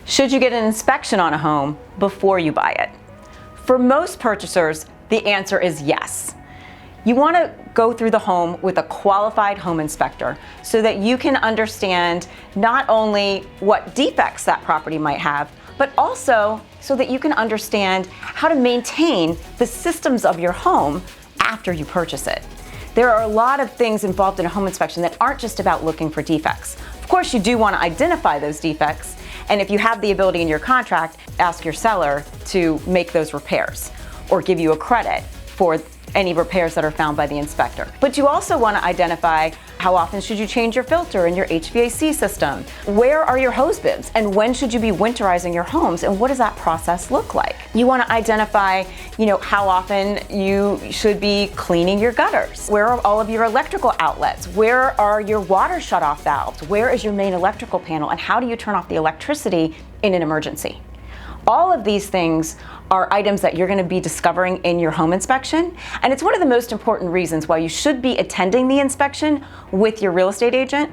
Should you get an inspection on a home before you buy it? For most purchasers, the answer is yes. You want to go through the home with a qualified home inspector so that you can understand not only what defects that property might have, but also so that you can understand how to maintain the systems of your home after you purchase it. There are a lot of things involved in a home inspection that aren't just about looking for defects. Of course, you do want to identify those defects, and if you have the ability in your contract, ask your seller to make those repairs or give you a credit for any repairs that are found by the inspector. But you also want to identify how often should you change your filter in your HVAC system? Where are your hose bibs? And when should you be winterizing your homes? And what does that process look like? You want to identify, how often you should be cleaning your gutters. Where are all of your electrical outlets? Where are your water shutoff valves? Where is your main electrical panel? And how do you turn off the electricity in an emergency? All of these things are items that you're going to be discovering in your home inspection, and it's one of the most important reasons why you should be attending the inspection with your real estate agent.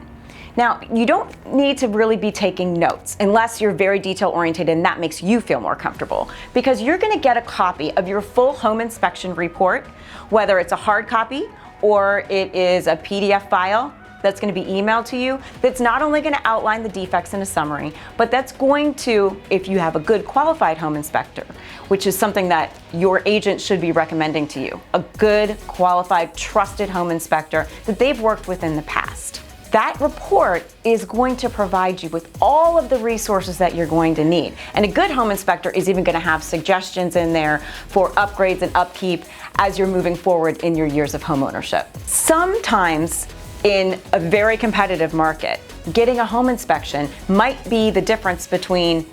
Now, you don't need to really be taking notes unless you're very detail oriented and that makes you feel more comfortable, because you're going to get a copy of your full home inspection report, whether it's a hard copy or it is a PDF file that's going to be emailed to you, that's not only going to outline the defects in a summary, but that's going to, if you have a good qualified home inspector, which is something that your agent should be recommending to you, a good, qualified, trusted home inspector that they've worked with in the past. That report is going to provide you with all of the resources that you're going to need. And a good home inspector is even going to have suggestions in there for upgrades and upkeep as you're moving forward in your years of home ownership. Sometimes in a very competitive market, getting a home inspection might be the difference between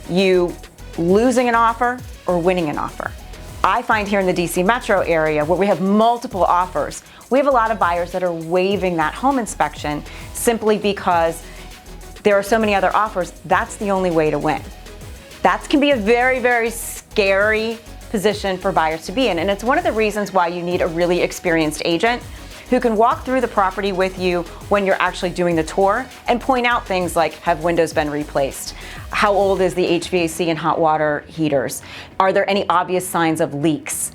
you losing an offer or winning an offer. I find here in the DC metro area where we have multiple offers, we have a lot of buyers that are waiving that home inspection simply because there are so many other offers. That's the only way to win. That can be a very, very scary position for buyers to be in, and it's one of the reasons why you need a really experienced agent who can walk through the property with you when you're actually doing the tour and point out things like, have windows been replaced? How old is the HVAC and hot water heaters? Are there any obvious signs of leaks?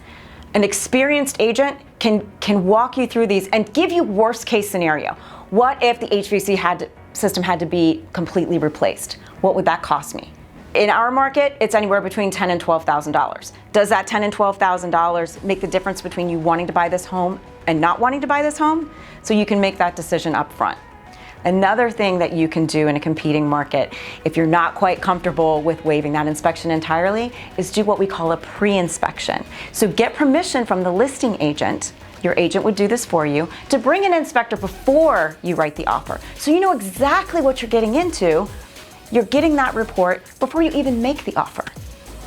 An experienced agent can walk you through these and give you worst case scenario. What if the HVAC system had to be completely replaced? What would that cost me? In our market, it's anywhere between $10,000 and $12,000. Does that $10,000 and $12,000 make the difference between you wanting to buy this home and not wanting to buy this home? So you can make that decision up front. Another thing that you can do in a competing market, if you're not quite comfortable with waiving that inspection entirely, is do what we call a pre-inspection. So get permission from the listing agent, your agent would do this for you, to bring an inspector before you write the offer. So you know exactly what you're getting into. You're getting that report before you even make the offer.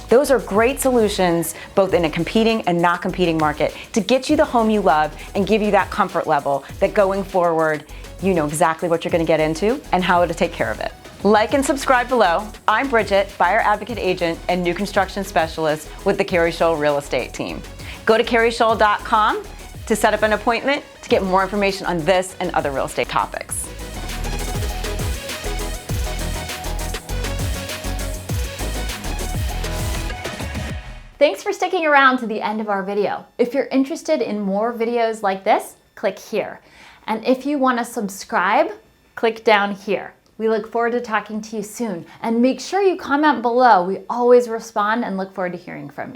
Those are great solutions, both in a competing and not competing market, to get you the home you love and give you that comfort level that going forward, you know exactly what you're going to get into and how to take care of it. Like and subscribe below. I'm Bridget, buyer advocate agent and new construction specialist with the Keri Shull Real Estate Team. Go to kerishull.com to set up an appointment to get more information on this and other real estate topics. Thanks for sticking around to the end of our video. If you're interested in more videos like this, click here. And if you want to subscribe, click down here. We look forward to talking to you soon. And make sure you comment below. We always respond and look forward to hearing from you.